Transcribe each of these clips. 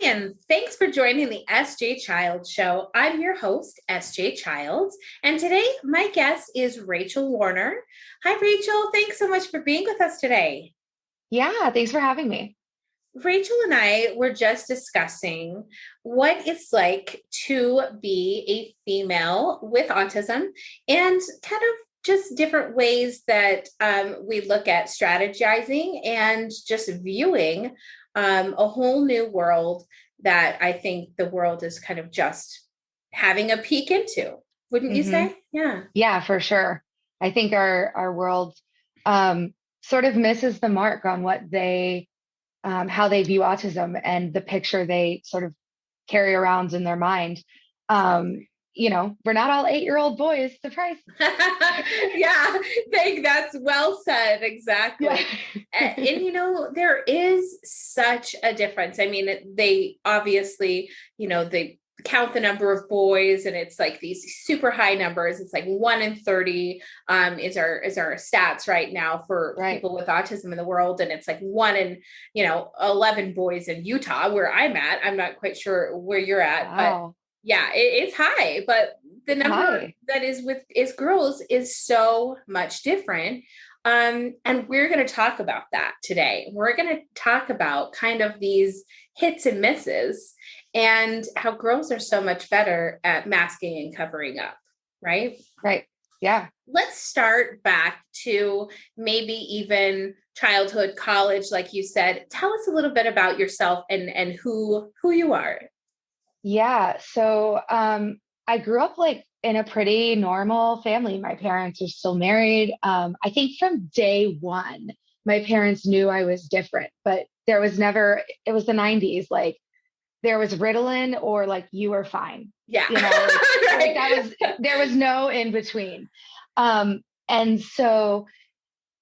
And thanks for joining the SJ Childs Show. I'm your host, SJ Childs, and today my guest is Rachel Warner. Hi, Rachel. Thanks so much for being with us today. Yeah, thanks for having me. Rachel and I were just discussing what it's like to be a female with autism and kind of just different ways that we look at strategizing and just viewing a whole new world that I think the world is kind of just having a peek into. Wouldn't you hmm say? Yeah. Yeah, for sure. I think our world sort of misses the mark on what they how they view autism and the picture they sort of carry around in their mind. Um, we're not all 8-year-old boys. Surprise. Yeah, think that's well said. Yeah. Exactly. And there is such a difference. I mean, they obviously, they count the number of boys and it's like these super high numbers. It's like 1 in 30 is our stats right now for Right. people with autism in the world. And it's like 1 in, 11 boys in Utah where I'm at. I'm not quite sure where you're at, but Wow. yeah, it's high, but the It's number high. that is girls is so much different. And we're going to talk about that today. We're going to talk about kind of these hits and misses and how girls are so much better at masking and covering up, right? Right. Yeah. Let's start back to maybe even childhood, college, like you said. Tell us a little bit about yourself and who you are. Yeah. So I grew up like in a pretty normal family. My parents are still married. I think from day one, my parents knew I was different, but there was never, it was the 90s, like there was Ritalin or like you were fine. Yeah. Like that Right. was there was no in between. And so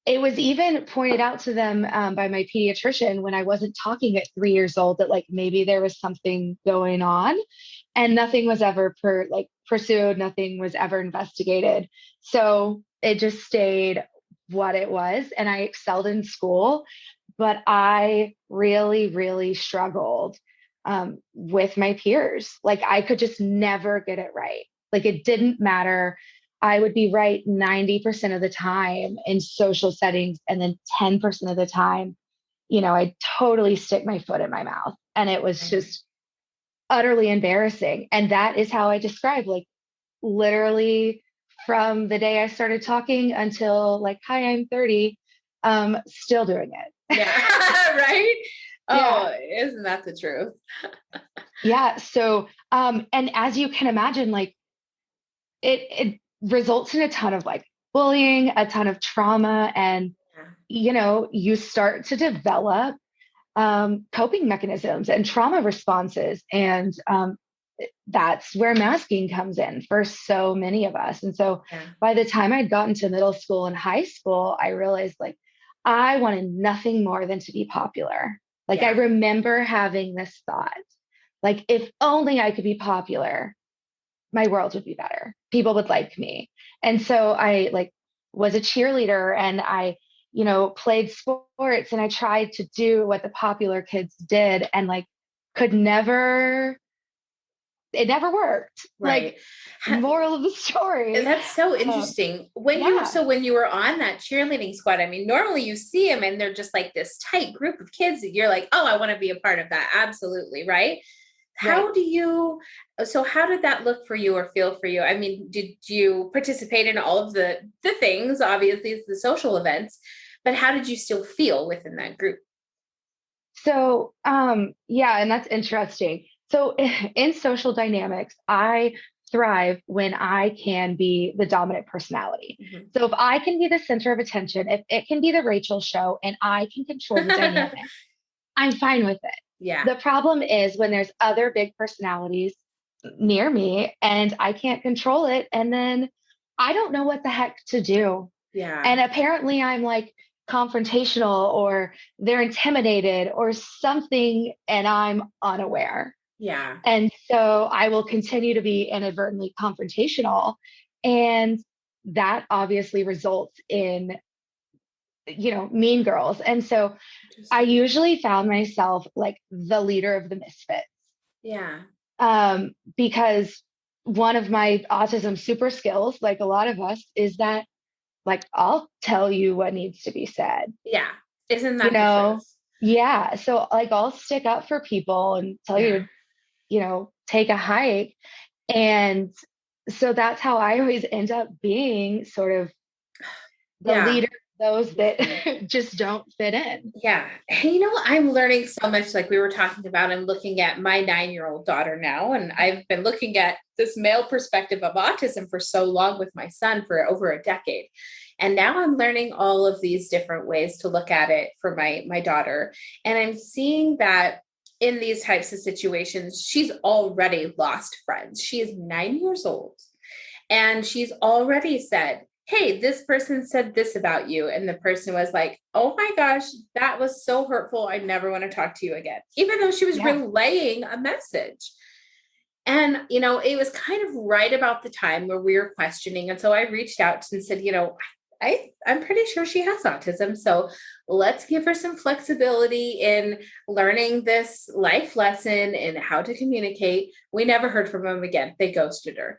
it was even pointed out to them by my pediatrician when I wasn't talking at 3 years old that like maybe there was something going on, and nothing was ever pursued, nothing was ever investigated. So it just stayed what it was, and I excelled in school, but I really, really struggled with my peers. Like I could just never get it right. Like it didn't matter. I would be right 90% of the time in social settings. And then 10% of the time, I'd totally stick my foot in my mouth. And it was Right. just utterly embarrassing. And that is how I describe like literally from the day I started talking until like, hi, I'm 30, still doing it. Yeah. Right. Yeah. Oh, isn't that the truth? Yeah. So, and as you can imagine, like it results in a ton of like bullying, a ton of trauma, and Yeah. you start to develop coping mechanisms and trauma responses, and that's where masking comes in for so many of us. And so, Yeah. by the time I'd gotten to middle school and high school, I realized like I wanted nothing more than to be popular. Like I Yeah. remember having this thought, like if only I could be popular, my world would be better. People would like me. And so I like was a cheerleader, and I, played sports, and I tried to do what the popular kids did, and like could never, it never worked. Like Right. moral of the story. That's so Um, interesting. yeah, When you were on that cheerleading squad, I mean, normally you see them and they're just like this tight group of kids that you're like, oh, I want to be a part of that. Absolutely. Right. right. How did that look for you or feel for you? I mean, did you participate in all of the things, obviously it's the social events, but how did you still feel within that group? So, yeah, and that's interesting. So, in social dynamics, I thrive when I can be the dominant personality. Mhm. So, if I can be the center of attention, if it can be the Rachel show and I can control the dynamic, I'm fine with it. Yeah. The problem is when there's other big personalities near me and I can't control it. And then I don't know what the heck to do. Yeah. And apparently I'm like confrontational, or they're intimidated or something, and I'm unaware. Yeah. And so I will continue to be inadvertently confrontational. And that obviously results in mean girls. And so I Interesting. usually found myself like the leader of the misfits. Yeah. Because one of my autism super skills, like a lot of us, is that like I'll tell you what needs to be said, Yeah. Isn't you that the know? truth? Yeah. So like I'll stick up for people and tell you Yeah. to, take a hike. And so that's how I always end up being sort of the Yeah. leader of those that Listen. just don't fit in. Yeah. I'm learning so much, like we were talking about. I'm looking at my 9-year-old daughter now, and I've been looking at this male perspective of autism for so long with my son for over a decade. And now I'm learning all of these different ways to look at it for my daughter. And I'm seeing that in these types of situations, she's already lost friends. She is 9 years old. And she's already said, hey, this person said this about you. And the person was like, oh my gosh, that was so hurtful. I never want to talk to you again, even though she was Yeah. relaying a message. And, it was kind of right about the time where we were questioning. And so I reached out and said, I'm pretty sure she has autism. So let's give her some flexibility in learning this life lesson and how to communicate. We never heard from them again. They ghosted her.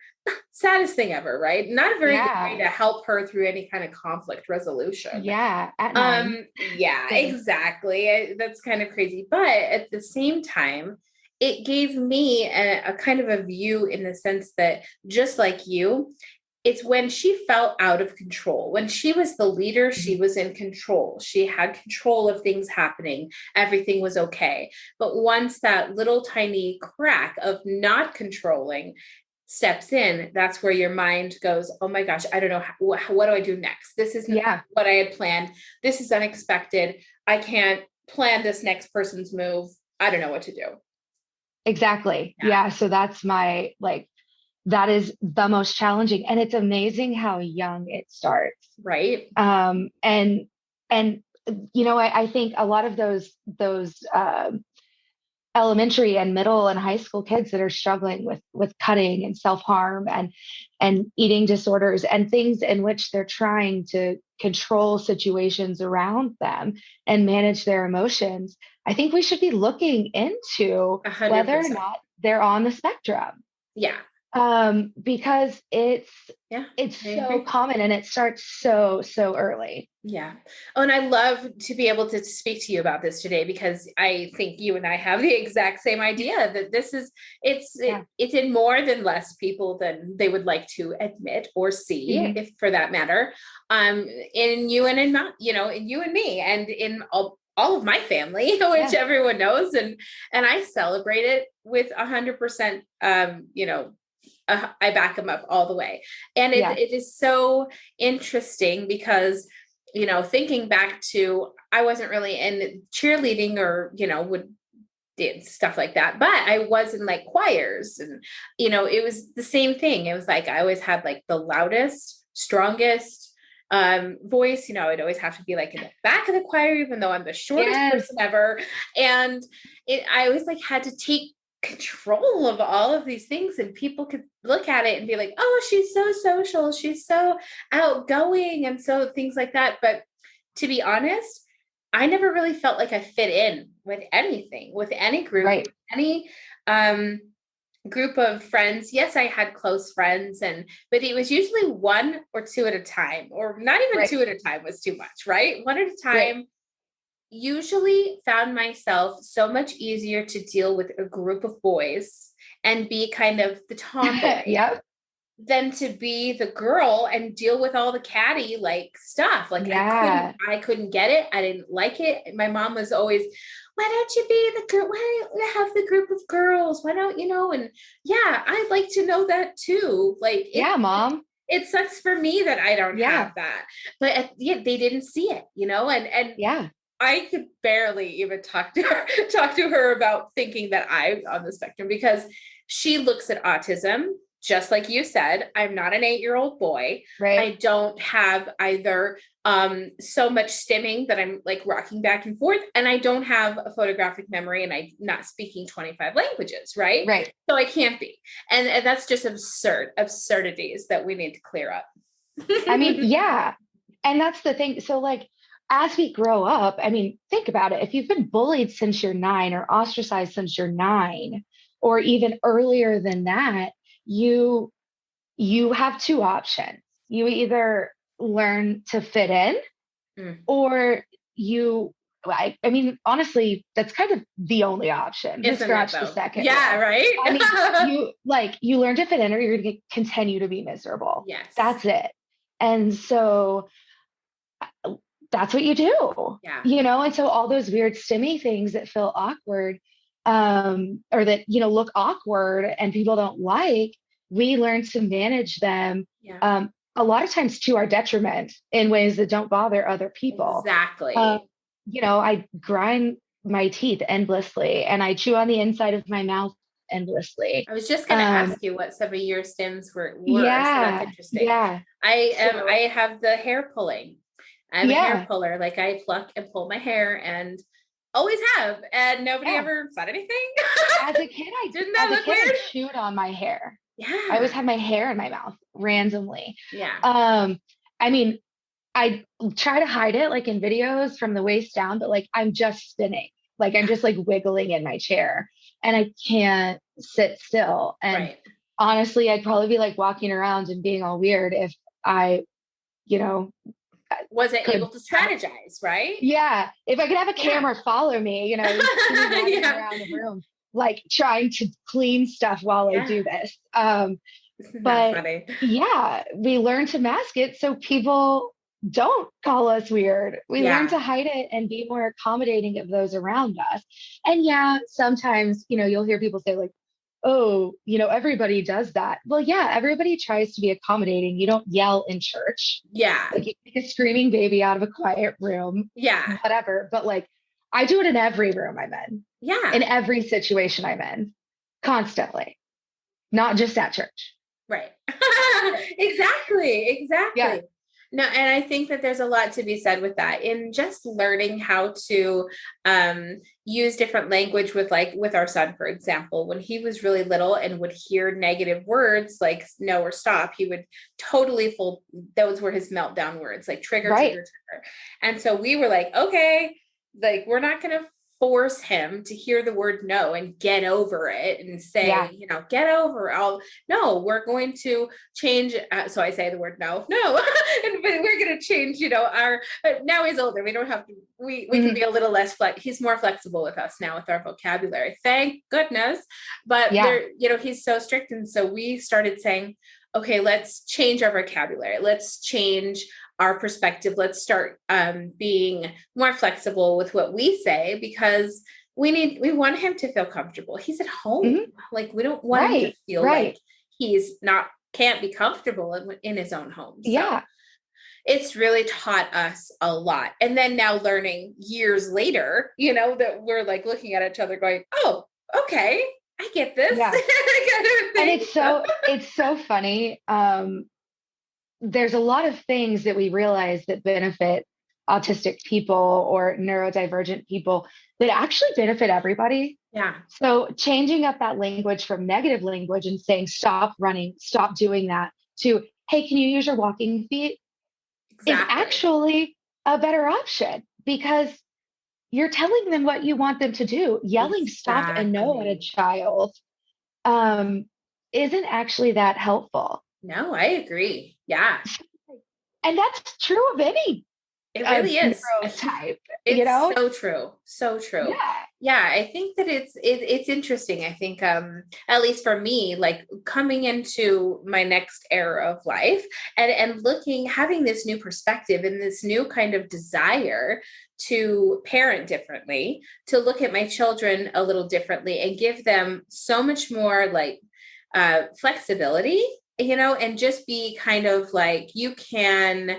Saddest thing ever, right? Not a very good way Yeah. to help her through any kind of conflict resolution. Yeah. At 9. Yeah, Same. exactly. That's kind of crazy. But at the same time, it gave me a kind of a view in the sense that just like you, it's when she felt out of control. When she was the leader, she Mhm. was in control. She had control of things happening. Everything was okay. But once that little tiny crack of not controlling steps in, that's where your mind goes, oh my gosh, I don't know. What do I do next? This isn't Yeah. what I had planned. This is unexpected. I can't plan this next person's move. I don't know what to do. Exactly. Yeah. Yeah. So that's my like, that is the most challenging. And it's amazing how young it starts. Right. And, and, I think a lot of those elementary and middle and high school kids that are struggling with cutting and self-harm and eating disorders and things in which they're trying to control situations around them and manage their emotions. I think we should be looking into A hundred whether or percent. not they're on the spectrum, Yeah. because it's Yeah. it's I so agree. common and it starts so early. Yeah. Oh, and I love to be able to speak to you about this today because I think you and I have the exact same idea that this is Yeah. it's in more than less people than they would like to admit or see, Mhm. if for that matter. In you and in my, in you and me and in all of my family, which Yeah. everyone knows, and I celebrate it with 100%. I back them up all the way, and it Yeah. it is so interesting because thinking back to, I wasn't really in cheerleading or, would did stuff like that, but I was in like choirs, and, it was the same thing. It was like, I always had like the loudest, strongest voice. I'd always have to be like in the back of the choir, even though I'm the shortest Yes. person ever. And I always like had to take control of all of these things, and people could look at it and be like, oh, she's so social, she's so outgoing, and so things like that. But to be honest, I never really felt like I fit in with anything, with any group, Right. any um group of friends. Yes, I had close friends, but it was usually one or two at a time, or not even Right. two at a time was too much, right? One at a Right. time. Usually found myself so much easier to deal with a group of boys and be kind of the tomboy Yep. than to be the girl and deal with all the catty like stuff. Like Yeah. I couldn't get it. I didn't like it. My mom was always, why don't you be the girl? Why don't you have the group of girls? Why don't you know? And yeah, I'd like to know that too. Like Yeah, mom. it sucks for me that I don't have Yeah. that. But yeah, they didn't see it, and Yeah. I could barely even talk to her about thinking that I'm on the spectrum, because she looks at autism just like you said. I'm not an 8-year-old boy. Right. I don't have either so much stimming that I'm like rocking back and forth, and I don't have a photographic memory, and I'm not speaking 25 languages, right? Right. So I can't be. And that's just absurdities that we need to clear up. I mean, yeah. And that's the thing. So like as we grow up, I mean, think about it. If you've been bullied since you're 9 or ostracized since you're 9, or even earlier than that, you you have two options. You either learn to fit in Mm. or you I mean, honestly, that's kind of the only option to Isn't it scratch the though? second Yeah, one. I mean, right? you learn to fit in or you're going to continue to be miserable. Yes. That's it. And so that's what you do, Yeah. and so all those weird stimmy things that feel awkward, or that, look awkward and people don't like, we learn to manage them, Yeah. a lot of times to our detriment in ways that don't bother other people. um, Exactly. I grind my teeth endlessly and I chew on the inside of my mouth endlessly. I was just going to um, ask you what some of your stims were, so that's yeah, interesting. yeah, I so have the hair pulling. I'm a hair yeah, puller. Like I pluck and pull my hair and always have, and nobody yeah. ever said anything. As a kid, Didn't that look I weird? chewed on my hair. I always Yeah. had my hair in my mouth randomly. Yeah. Um, I mean, I try to hide it like in videos from the waist down, but like I'm just spinning. Like I'm Yeah. just like wiggling in my chair and I can't sit still. And Right. honestly, I'd probably be like walking around and being all weird if I, you know, Wasn't able could to have, strategize, right? yeah, if I could have a Yeah. camera follow me, you see me wandering Yeah. around the room, like trying to clean stuff while I Yeah. do this. Isn't that But funny? yeah, we learn to mask it so people don't call us weird. We learn Yeah. to hide it and be more accommodating of those around us. And yeah, sometimes, you'll hear people say, like, oh, everybody does that. Well, yeah, everybody tries to be accommodating. You don't yell in church. Yeah. Like, you take a screaming baby out of a quiet room, Yeah. whatever. But like, I do it in every room I'm in Yeah. every situation I'm in, constantly, not just at church. Right. Exactly. Yeah. Exactly. No, and I think that there's a lot to be said with that in just learning how to use different language with our son, for example, when he was really little and would hear negative words like no or stop, he would totally full, those were his meltdown words, like trigger, Right. trigger, trigger. And so we were like, okay, like we're not going to force him to hear the word no and get over it and Yeah. say, get over all. No, we're going to change. So I say the word no, no, and but we're going to change, our, now he's older. We don't have to, we can Mhm. be a little less he's more flexible with us now with our vocabulary. Thank goodness. But Yeah. there, he's so strict. And so we started saying, okay, let's change our vocabulary. Let's change our perspective. Let's start being more flexible with what we say because we want him to feel comfortable. He's at home. Mhm. Like we don't want him to Right. feel like Right. can't be comfortable in his own home. So Yeah. it's really taught us a lot. And then now learning years later, that we're like looking at each other going, oh, okay, I get this Yeah. kind of And thing. it's so funny. There's a lot of things that we realize that benefit autistic people or neurodivergent people that actually benefit everybody. Yeah, So changing up that language from negative language and saying stop running, stop doing that, to hey, can you use your walking feet, is exactly. actually a better option because you're telling them what you want them to do. Yelling stop and no at a Exactly. child, um, isn't actually that helpful. No, I agree. Yeah, And that's true of any it really is. neurotype, you It's know? so true. So true. Yeah. Yeah, I think that it's interesting. I think at least for me, like coming into my next era of life and looking, having this new perspective and this new kind of desire to parent differently, to look at my children a little differently and give them so much more like flexibility, and just be kind of like you can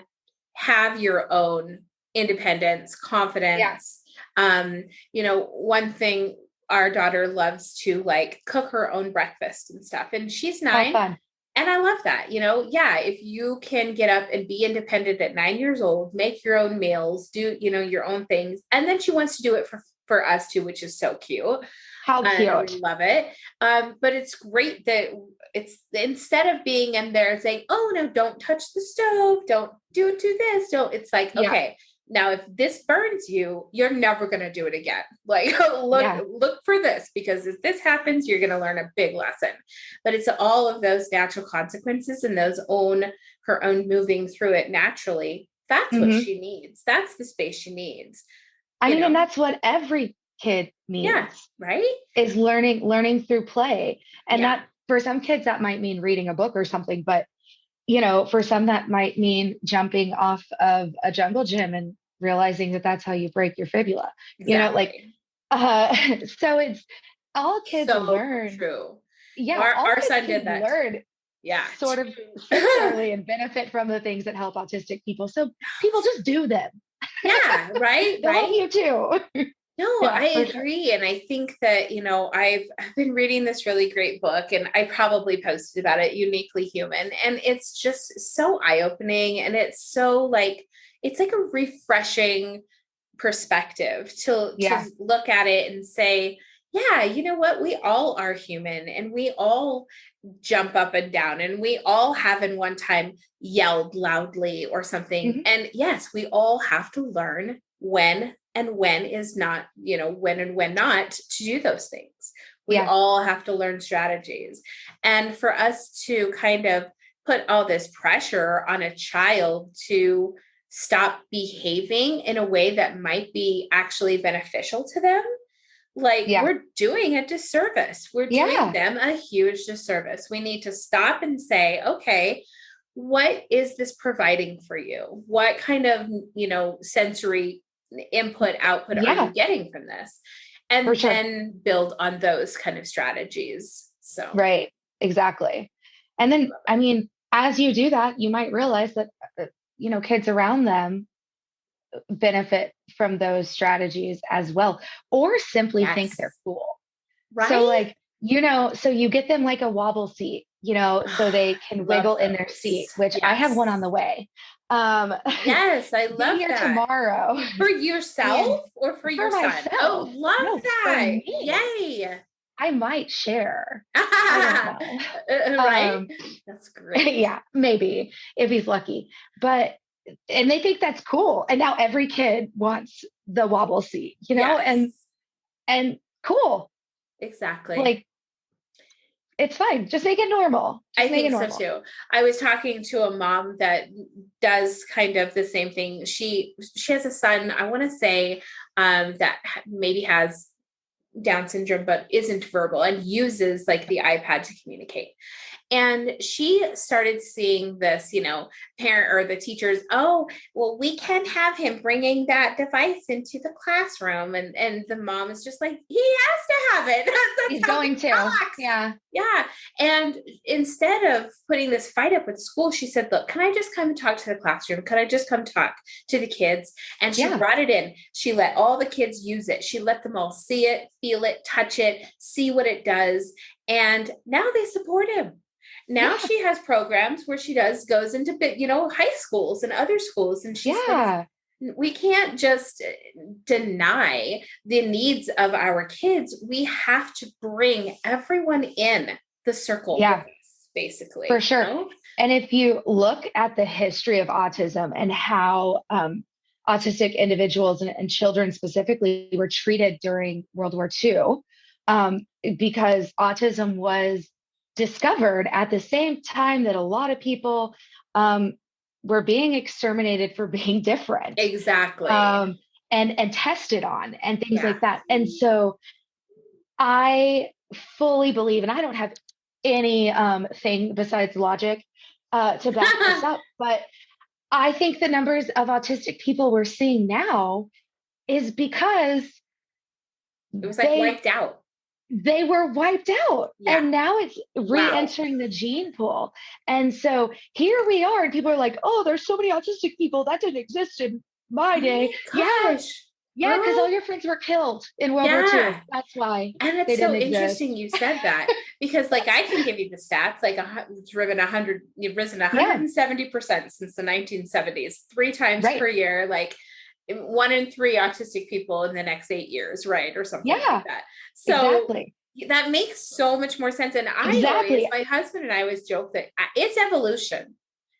have your own independence, Yeah. confidence. One thing, our daughter loves to like cook her own breakfast and stuff, and she's How 9. fun. And I love that. Yeah, if you can get up and be independent at 9 years old, make your own meals, do, your own things. And then she wants to do it for us too, which is so cute. How And we cute. love it. But it's great that it's instead of being in there saying, oh no, don't touch the stove, don't do this, don't, it's like, Yeah. okay, Now, if this burns you, you're never going to do it again. Like, Yeah. look for this, because if this happens, you're going to learn a big lesson. But it's all of those natural consequences and her own moving through it naturally. That's what Hmm. she needs. That's the space she needs, I you mean, and know? that's what every kid Yeah. needs, Right. is learning through play. And Yeah. that, for some kids, that might mean reading a book or something, but for some that might mean jumping off of a jungle gym and realizing that that's how you break your fibula. Like, Exactly. so it's all kids So learn. true. Yeah, all Our kids son can did that. learn Yeah. sort of similarly and benefit from the things that help autistic people. So people just do them. Yeah. Right. They'll help Right. you too. No, Yeah, I for sure. agree. And I think that, I've been reading this really great book, and I probably posted about it, Uniquely Human. And it's just so eye-opening. And it's like a refreshing perspective to Yeah. look at it and say, yeah, you know what? We all are human, and we all jump up and down, and we all have in one time yelled loudly or something. Hmm. And yes, we all have to learn when is not, when and when not to do those things. We Yeah. all have to learn strategies. And for us to kind of put all this pressure on a child to stop behaving in a way that might be actually beneficial to them, like, Yeah. we're doing a disservice. We're doing Yeah. them a huge disservice. We need to stop and say, okay, what is this providing for you? What kind of, sensory input, output are you Yeah. getting from this? For And sure. then build on those kind of strategies. So, Right. Exactly. And then, I mean, as you do that, you might realize that, kids around them benefit from those strategies as well, or simply think they're yes. cool. So, Right? like, so you get them like a wobble seat, so they can Love wiggle in their those. seat, which I have one Yes. on the way. Um, Yes, I be love here that. tomorrow. For yourself And or for for your son? Oh, myself, love no, for that. me, Yay. I might share. I don't know. Right? Um, That's great. yeah, maybe if he's lucky. But and they think that's cool. And now every kid wants the wobble seat, Yes, and cool. exactly. Like, it's fine. Just make it normal. I Just make it think so normal. too. I was talking to a mom that does kind of the same thing. She has a son, I want to say, that maybe has Down syndrome, but isn't verbal and uses like the iPad to communicate. And she started seeing this, parent or the teachers, oh, well, we can't have him bringing that device into the classroom. And the mom is just like, he has to have it. He's That's how he going to. talks. Yeah. Yeah. And instead of putting this fight up with school, she said, look, can I just come and talk to the classroom? Can I just come talk to the kids? And she Yeah. brought it in. She let all the kids use it. She let them all see it, feel it, touch it, see what it does. And now they support him. Now Yeah. she has programs where she goes into, high schools and other schools. And she says, Yeah. we can't just deny the needs of our kids. We have to bring everyone in the circle with Yeah. us, basically. For sure. And if you look at the history of autism and how autistic individuals and children specifically were treated during World War II, because autism was discovered at the same time that a lot of people were being exterminated for being different, Exactly. and tested on and things Yeah. like that. And so I fully believe, and I don't have any thing besides logic to back this up, but I think the numbers of autistic people we're seeing now is because It was like they wiped out. they were wiped out, Yeah. and now it's Wow. re-entering the gene pool. And so here we are, and people are like, oh, there's so many autistic people that didn't exist in my Oh day. my gosh, Yeah, because all girl. your friends were killed in World War II. Yeah. That's why And they it's didn't so exist. interesting you said that, because like I can give you the stats, like it's risen Yeah, 170% since the 1970s, 3 times per right. year, like 1 in 3 autistic people in the next 8 years, right? Or something like Yeah, that. So exactly. that makes so much more sense. And Exactly. my husband and I always joke that it's evolution.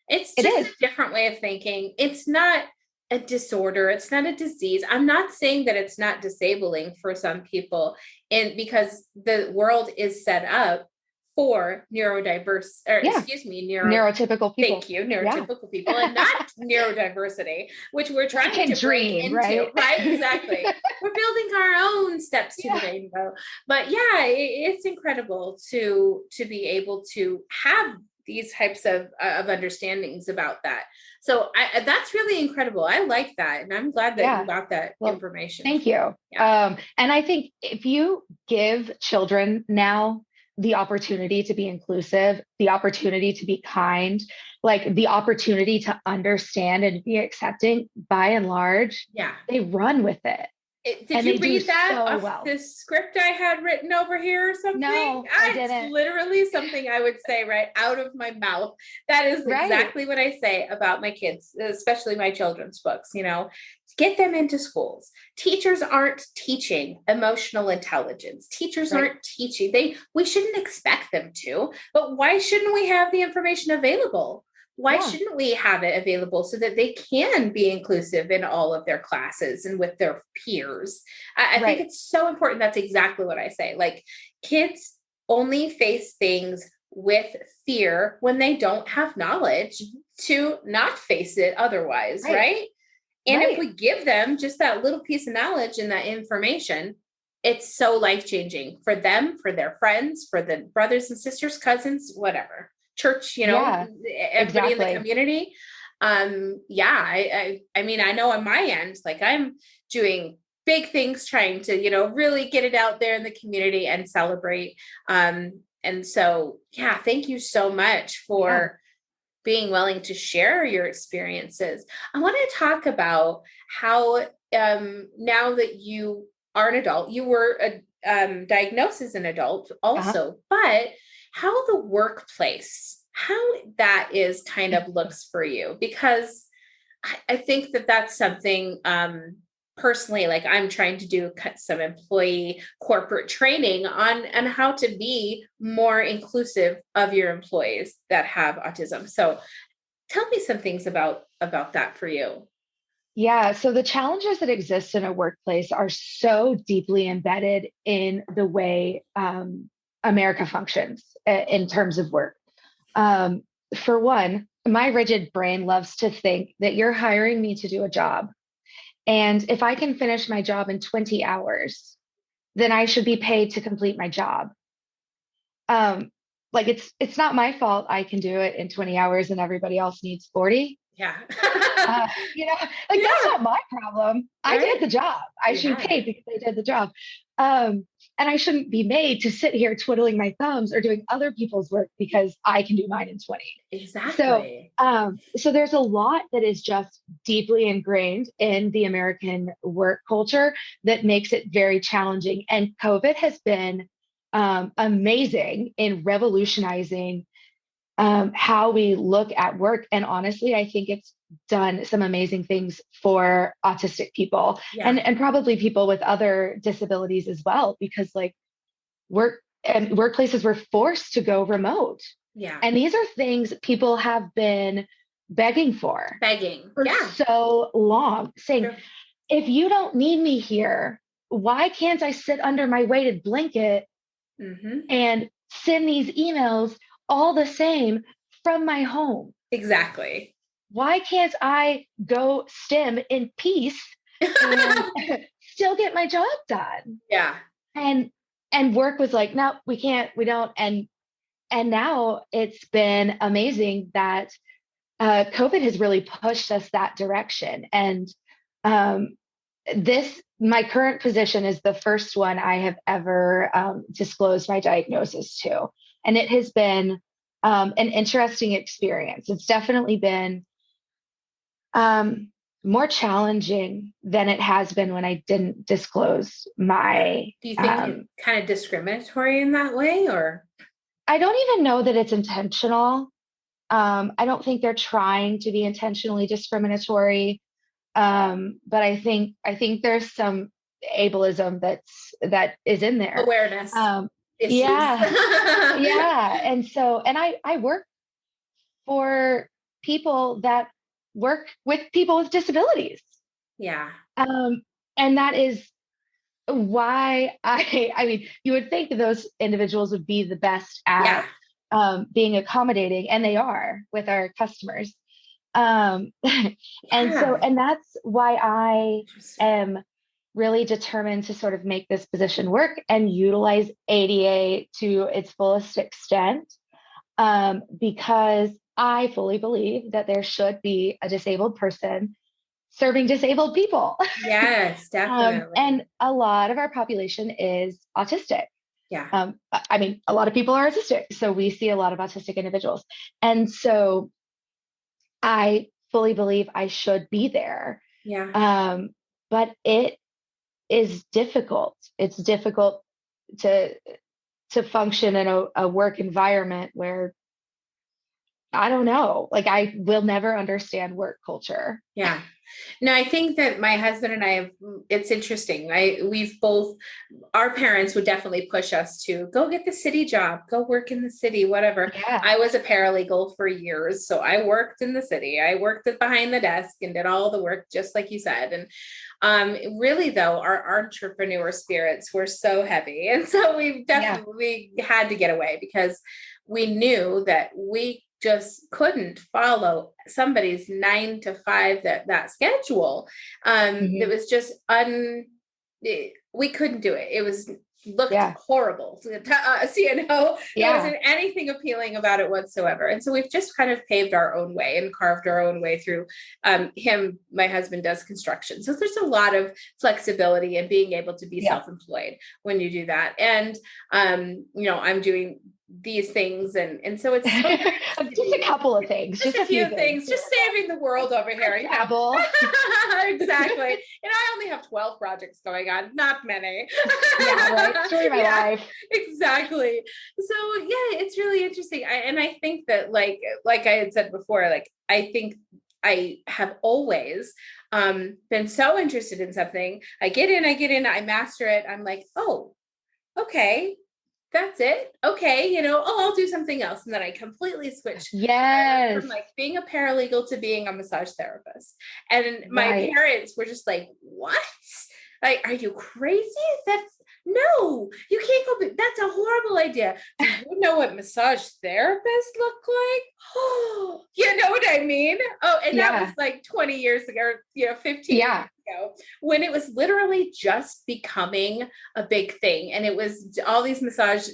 It's It just is. a different way of thinking. It's not a disorder. It's not a disease. I'm not saying that it's not disabling for some people, and because the world is set up for neurodiverse, or Yeah. excuse me, Neurotypical people. thank you, Yeah. neurotypical people, and not neurodiversity, which we're We trying can to break dream, into, right? right? Exactly. We're building our own steps to the Yeah. rainbow. But yeah, it's incredible to be able to have these types of understandings about that. So that's really incredible. I like that. And I'm glad that you Yeah. got that Well, information. thank you. Yeah. And I think if you give children now the opportunity to be inclusive, the opportunity to be kind, like the opportunity to understand and be accepting, by and large, Yeah. they run with it Did and you they do read that so off well. this script I had written over here or something? No, I It's didn't. literally something I would say right out of my mouth. That is Right. exactly what I say about my kids, especially my children's books, get them into schools. Teachers aren't teaching emotional intelligence. Teachers Right. aren't teaching. We shouldn't expect them to, but why shouldn't we have the information available? Why Yeah. shouldn't we have it available so that they can be inclusive in all of their classes and with their peers? I think Right. it's so important. That's exactly what I say. Like, kids only face things with fear when they don't have knowledge to not face it otherwise, Right. right? And if Right. we give them just that little piece of knowledge and that information, it's so life changing for them, for their friends, for the brothers and sisters, cousins, whatever, church, Yeah, everybody in the exactly. community. Yeah, I mean, I know on my end, like, I'm doing big things, trying to, really get it out there in the community and celebrate. And so, yeah, thank you so much Yeah. for being willing to share your experiences. I want to talk about how, now that you are an adult, you were diagnosed as an adult Uh-huh. also, but how the workplace, how that is kind of looks for you, because I think that that's something, personally, like, I'm trying to do some employee corporate training on how to be more inclusive of your employees that have autism. So tell me some things about that for you. Yeah. So the challenges that exist in a workplace are so deeply embedded in the way America functions in terms of work. Um, for one, my rigid brain loves to think that you're hiring me to do a job. And if I can finish my job in 20 hours, then I should be paid to complete my job. Um, like it's not my fault I can do it in 20 hours and everybody else needs 40. Yeah. Like that's Yeah. not my problem. I did Right. the job. I should be Yeah. paid because I did the job. And I shouldn't be made to sit here twiddling my thumbs or doing other people's work because I can do mine in 20. So, Exactly. so there's a lot that is just deeply ingrained in the American work culture that makes it very challenging. And COVID has been amazing in revolutionizing how we look at work. And honestly, I think it's done some amazing things for autistic people Yeah. and probably people with other disabilities as well, because like work and workplaces were forced to go remote. Yeah. And these are things people have been begging Begging. for Yeah. so long, saying, True. if you don't need me here, why can't I sit under my weighted blanket Mm-hmm. and send these emails all the same from my home? Exactly. Why can't I go STEM in peace and still get my job done? Yeah. And work was like, no, we can't, we don't. And now it's been amazing that COVID has really pushed us that direction. And um, my current position is the first one I have ever disclosed my diagnosis to. And it has been an interesting experience. It's definitely been um, more challenging than it has been when I didn't disclose Yeah. my. Do you think it's kind of discriminatory in that way, or? I don't even know that it's intentional. I don't think they're trying to be intentionally discriminatory. But I think there's some ableism that is in there. Awareness Um, issues? yeah, yeah. And so, and I work for people that work with people with disabilities. Yeah. Um, and that is why I mean, you would think those individuals would be the best Yeah. at being accommodating, and they are with our customers. Yeah. And that's why I Interesting. am really determined to sort of make this position work and utilize ADA to its fullest extent, because I fully believe that there should be a disabled person serving disabled people. Yes, And definitely. a lot of our population is autistic. Yeah. I mean, a lot of people are autistic, so we see a lot of autistic individuals. And so I fully believe I should be there. Yeah. Um, but it is difficult. It's difficult to function in a work environment where I don't know, like I will never understand work culture. Yeah. No, I think that my husband and I have, it's interesting. We've both, our parents would definitely push us to go get the city job, go work in the city, whatever. Yeah, I was a paralegal for years. So I worked in the city. I worked behind the desk and did all the work, just like you said. And really, though, our entrepreneur spirits were so heavy. And so yeah, we had to get away because we knew that we just couldn't follow somebody's 9 to 5 that schedule. It hmm was just we couldn't do it. It was looked yeah, horrible to us, there yeah, wasn't anything appealing about it whatsoever. And so we've just kind of paved our own way and carved our own way through. My husband does construction, so there's a lot of flexibility in being able to be yeah. self-employed when you do that. And I'm doing these things, and so it's so nice to Just a be couple of things, just just a a few few things things, here just and saving the world over there. here, A dabble. exactly. And I only have 12 projects going on, not many. Yeah, right. Story of my Yeah, life. exactly. So yeah, it's really interesting. And I think that like I had said before, like I think I have always been so interested in something. I get in, I master it. I'm like, oh, okay, that's it. Okay, I'll do something else. And then I completely switched. I went Yes, from like being a paralegal to being a massage therapist. And my right. parents were just like, what? Like, are you crazy? That's no, you can't go. That's a horrible idea. Do you know what massage therapists look like? Oh, you know what I mean? Oh, and that was Yeah, like 20 years ago, 15 years yeah, ago, when it was literally just becoming a big thing. And it was all these massage,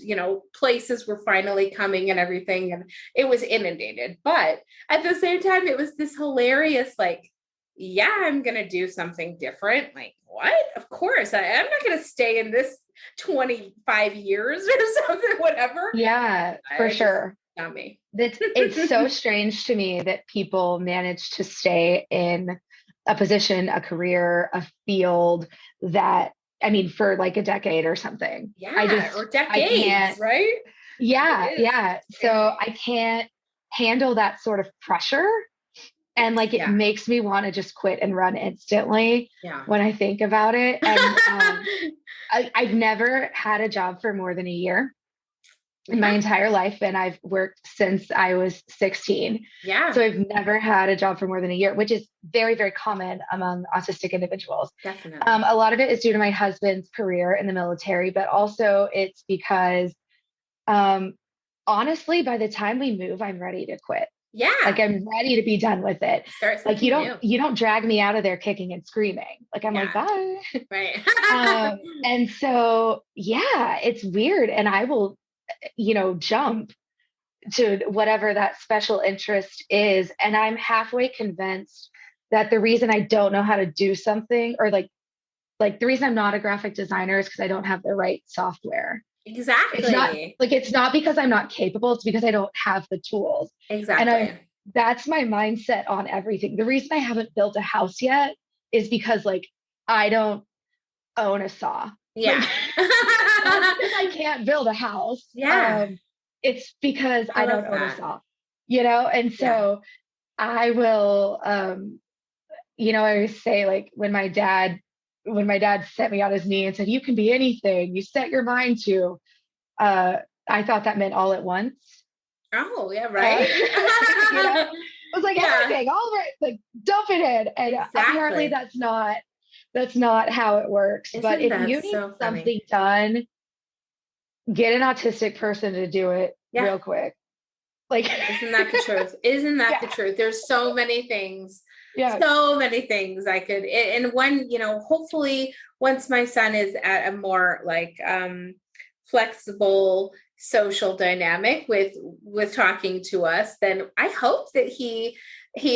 places were finally coming and everything. And it was inundated. But at the same time, it was this hilarious, like, yeah, I'm going to do something different. Like, what? Of course. I'm not going to stay in this 25 years or something, whatever. yeah, for I just, sure. not me. It's so strange to me that people manage to stay in a position, a career, a field that, I mean, for like a decade or something. Yeah, or I decades, can't, right? It yeah, is. yeah. It's So crazy. I can't handle that sort of pressure. And like it Yeah. makes me want to just quit and run instantly Yeah. when I think about it. And I've never had a job for more than a year in my Yeah. entire life, and I've worked since I was 16. Yeah. So I've never had a job for more than a year, which is very, very common among autistic individuals. Definitely. A lot of it is due to my husband's career in the military, but also it's because, um, honestly, by the time we move, I'm ready to quit. Like Yeah. I'm ready to be done with it. Start Like something new. you don't drag me out of there kicking and screaming. Like I'm like, Yeah. bye. Right. And so yeah, it's weird. And I will, jump to whatever that special interest is. And I'm halfway convinced that the reason I don't know how to do something, or like the reason I'm not a graphic designer, is because I don't have the right software. Exactly. It's not because I'm not capable, it's because I don't have the tools. And Exactly. that's my mindset on everything. The reason I haven't built a house yet is because like I don't own a saw. Like Yeah. it's not because I can't build a house. Yeah. It's because I I love don't own a that. saw, and Yeah. so I will, I always say like when my dad set me on his knee and said, you can be anything you set your mind to, uh, I thought that meant all at once. Oh, yeah, Uh, right. you know, I was like, Yeah, everything, all right, like dump it in. And apparently exactly. that's not how it works. But Isn't if that you need so funny? something done, get an autistic person to do it Yeah. real quick. Like, Isn't that the truth? Isn't that yeah, the truth? There's yeah, so many things I could, and one, hopefully once my son is at a more like flexible social dynamic with talking to us, then I hope that he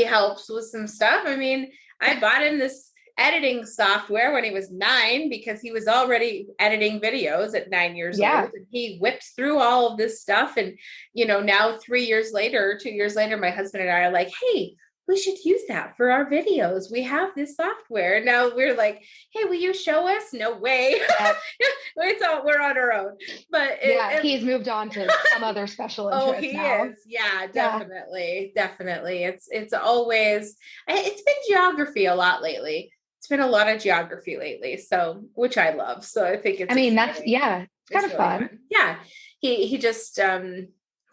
helps with some stuff. I mean, I bought him this editing software when he was 9 because he was already editing videos at 9 years old, yeah. and he whipped through all of this stuff. And now 3 years later, 2 years later, my husband and I are like, hey, we should use that for our videos. We have this software. And now we're like, hey, will you show us? No way. Yep. We're on our own. But Yeah, he's moved on to some other special oh, interest he now. is. Yeah, Yeah. definitely. Definitely. It's always, it's been geography a lot lately. It's been a lot of geography lately. So, which I love. So I think I it's mean, exciting. it's kind It's of really fun. fun. Yeah. He just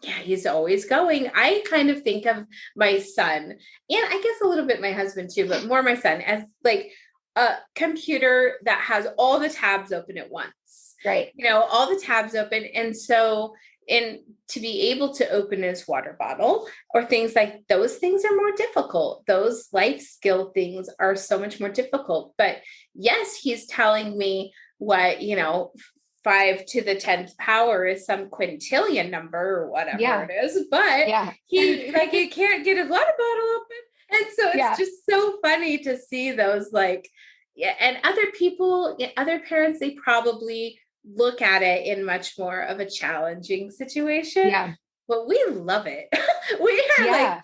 yeah, he's always going. I kind of think of my son, and I guess a little bit my husband too, but more my son, as like a computer that has all the tabs open at once. Right. All the tabs open. And so, and to be able to open his water bottle or things like those things are more difficult. Those life skill things are so much more difficult. But yes, he's telling me what, 5 to the 10th power is some quintillion number or whatever Yeah. it is. But Yeah. he, like, he can't get his water bottle open. And so it's Yeah. just so funny to see those, like, yeah. And other people, other parents, they probably look at it in much more of a challenging situation, Yeah. but we love it. We are like, Yeah.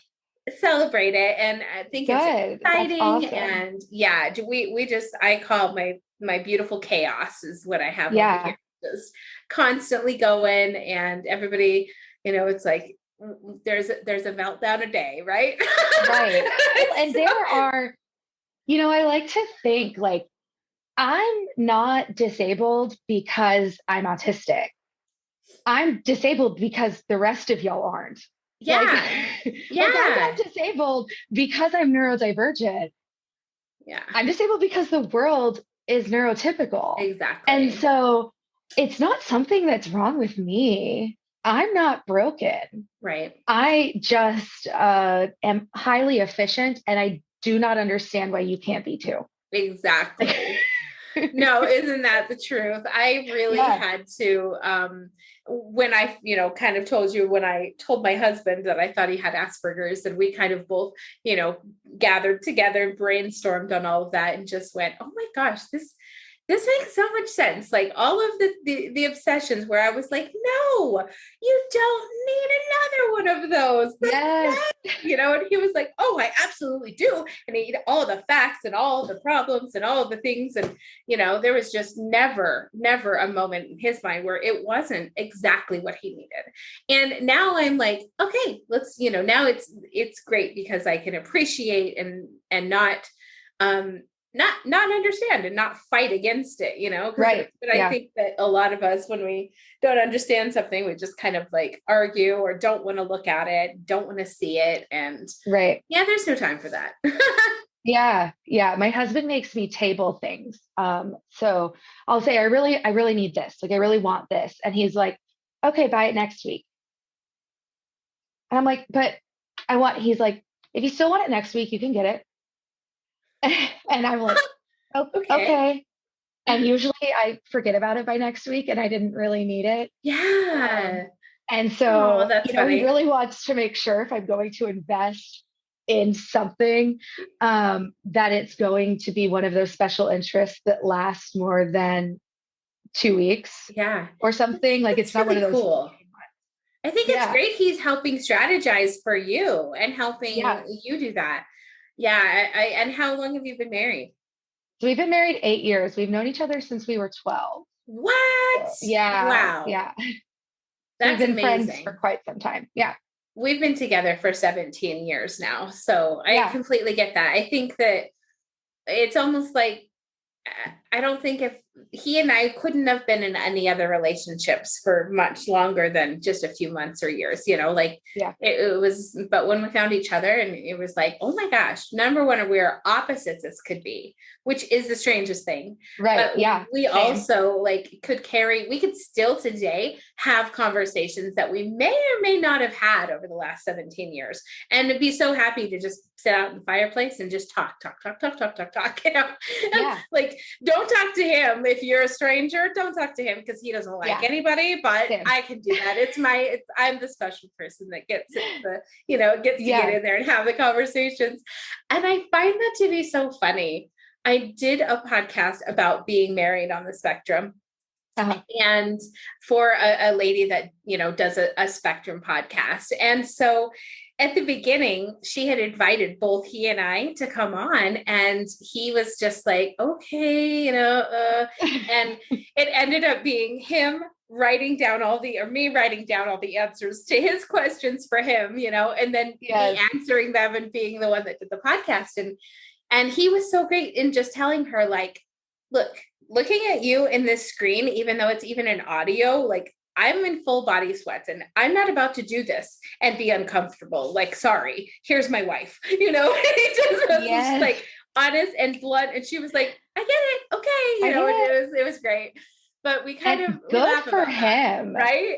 celebrate it, and I think it's Good. That's exciting. awesome. And yeah, we just, I call my beautiful chaos is what I have over here, Yeah. just constantly going, and everybody, it's like there's a meltdown a day, right? Right. Well, and So, there are, I like to think like I'm not disabled because I'm autistic. I'm disabled because the rest of y'all aren't. Like, yeah, like I'm not yeah, disabled because I'm neurodivergent. yeah, I'm disabled because the world is neurotypical. And exactly. so it's not something that's wrong with me. I'm not broken. Right. I just am highly efficient and I do not understand why you can't be too. Exactly. No, isn't that the truth? I really Yeah. had to, when I, kind of told you, when I told my husband that I thought he had Asperger's, and we kind of both, gathered together and brainstormed on all of that and just went, oh my gosh, this makes so much sense. Like all of the obsessions where I was like, no, you don't need another one of those. That's Yes. and he was like, oh, I absolutely do. And he all the facts and all the problems and all the things. And, there was just never a moment in his mind where it wasn't exactly what he needed. And now I'm like, okay, let's, now it's great because I can appreciate and not understand and not fight against it, because Right. but I Yeah. think that a lot of us, when we don't understand something, we just kind of like argue or don't want to look at it, don't want to see it. And Right. yeah, there's no time for that. Yeah. Yeah. My husband makes me table things. So I'll say, I really need this. Like, I really want this. And he's like, okay, buy it next week. And I'm like, but he's like, if you still want it next week, you can get it. And I'm like, oh, Okay. okay. And usually I forget about it by next week and I didn't really need it. Yeah. And Oh, so, that's he funny. really wants to make sure if I'm going to invest in something, that it's going to be one of those special interests that lasts more than 2 weeks Yeah. or something. Like it's That's not one really of those cool. fleeting ones. I think it's Yeah. great he's helping strategize for you and Yeah. helping you do that. Yeah. And how long have you been married? So we've been married 8 years. We've known each other since we were 12. What? So, yeah. Wow. Yeah. So we've That's been friends for amazing. quite some time. Yeah. We've been together for 17 years now. So I Yeah. completely get that. I think that it's almost like, I don't think he and I couldn't have been in any other relationships for much longer than just a few months or years, like Yeah. it was, but when we found each other and it was like, oh my gosh, number one, we're opposites as could be, which is the strangest thing. Right. But Yeah. we Same. also we could still today have conversations that we may or may not have had over the last 17 years and to be so happy to just sit out in the fireplace and just talk, Yeah. like, don't talk to him if you're a stranger. Don't talk to him because he doesn't like anybody. But Same. I can do that. I'm the special person that gets gets to get in there and have the conversations. And I find that to be so funny. I did a podcast about being married on the spectrum. Uh-huh. And for a lady that, does a spectrum podcast. And so at the beginning, she had invited both he and I to come on, and he was just like, okay, and it ended up being him writing down me writing down all the answers to his questions for him, and then me answering them and being the one that did the podcast. And he was so great in just telling her, like, looking at you in this screen, even though it's even an audio, like, I'm in full body sweats and I'm not about to do this and be uncomfortable. Like, sorry, here's my wife, he just was just like honest and blunt. And she was like, I get it. Okay. It was great. But we kind of good for him. That, right?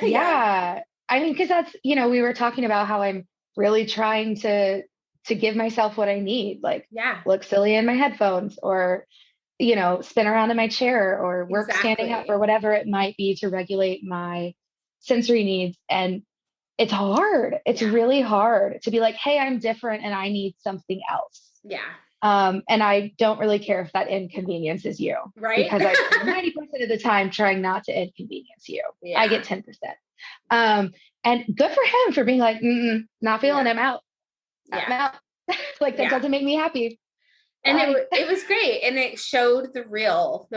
Yeah. I mean, because that's, we were talking about how I'm really trying to give myself what I need, like look silly in my headphones or spin around in my chair or work standing up or whatever it might be to regulate my sensory needs. And it's hard. It's really hard to be like, hey, I'm different and I need something else. Yeah. And I don't really care if that inconveniences you. Right. Because I spend 90% of the time trying not to inconvenience you. Yeah. I get 10%. And good for him for being like, not feeling him out. I'm out. Like that doesn't make me happy. And it was great. And it showed the real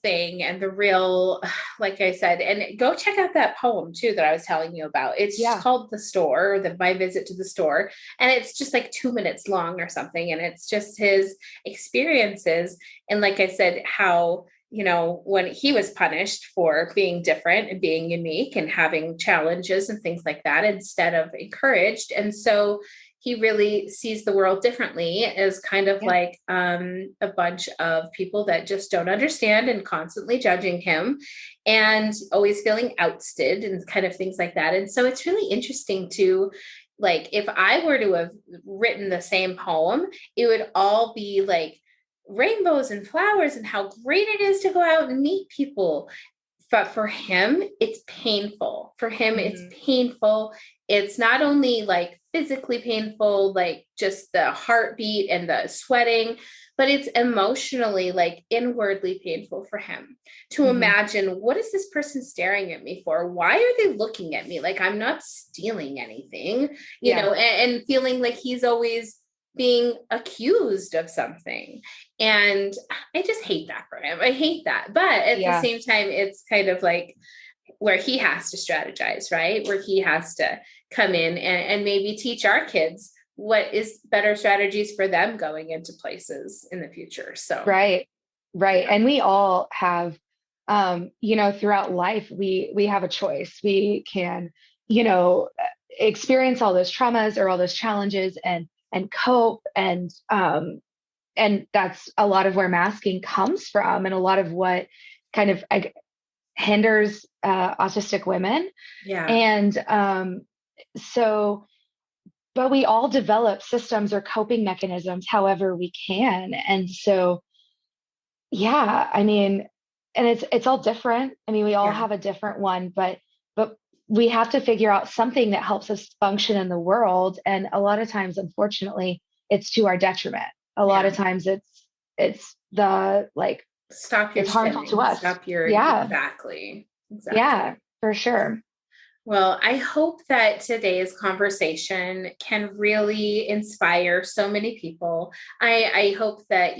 thing and the real, like I said, and go check out that poem too, that I was telling you about. It's called The Store, My Visit to the Store. And it's just like 2 minutes long or something. And it's just his experiences. And like I said, how, when he was punished for being different and being unique and having challenges and things like that, instead of encouraged. And so he really sees the world differently as kind of like a bunch of people that just don't understand and constantly judging him and always feeling ousted and kind of things like that. And so it's really interesting to, like, if I were to have written the same poem, it would all be like rainbows and flowers and how great it is to go out and meet people. But for him, it's painful. For him, it's painful. It's not only like physically painful, like just the heartbeat and the sweating, but it's emotionally, like inwardly painful for him to imagine, what is this person staring at me for? Why are they looking at me? Like, I'm not stealing anything, you know, and feeling like he's always being accused of something. And I just hate that for him. I hate that. But at the same time, it's kind of like where he has to strategize, right? Where he has to come in and maybe teach our kids what is better strategies for them going into places in the future. So, right. And we all have, throughout life, we have a choice. We can, experience all those traumas or all those challenges and cope. And that's a lot of where masking comes from and a lot of what kind of hinders autistic women. Yeah. And but we all develop systems or coping mechanisms however we can. And so, I mean, and it's all different. I mean, we all have a different one, but we have to figure out something that helps us function in the world. And a lot of times, unfortunately, it's to our detriment. A lot of times it's the like, stop your it's harmful to us. Stop your, exactly. Yeah, for sure. Well, I hope that today's conversation can really inspire so many people. I hope that,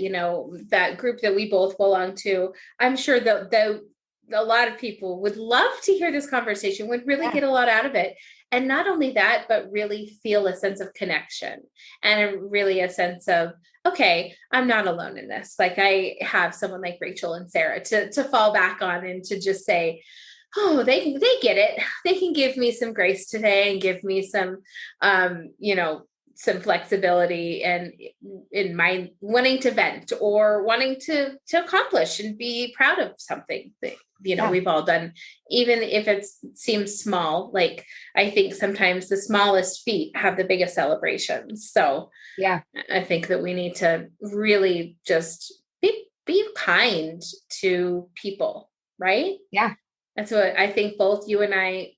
that group that we both belong to, I'm sure that a lot of people would love to hear this conversation, would really Yeah. get a lot out of it. And not only that, but really feel a sense of connection and really a sense of, okay, I'm not alone in this. Like I have someone like Rachel and Sarah to fall back on and to just say, oh, they get it. They can give me some grace today and give me some, you know, some flexibility and in my wanting to vent or wanting to accomplish and be proud of something that, you know, Yeah. we've all done, even if it seems small. Like I think sometimes the smallest feat have the biggest celebrations. So Yeah. I think that we need to really just be kind to people, right? Yeah. That's what I think both you and I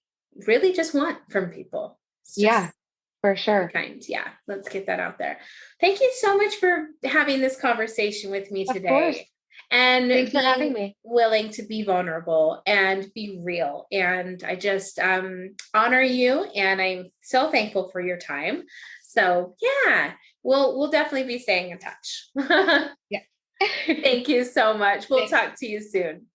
really just want from people. It's Yeah. just For be sure. kind. Yeah, let's get that out there. Thank you so much for having this conversation with me Of course. today and Thanks for having being me. willing to be vulnerable and be real. And I just honor you, and I'm so thankful for your time. So yeah, we'll definitely be staying in touch. Yeah. Thank you so much. We'll Thanks. talk to you soon.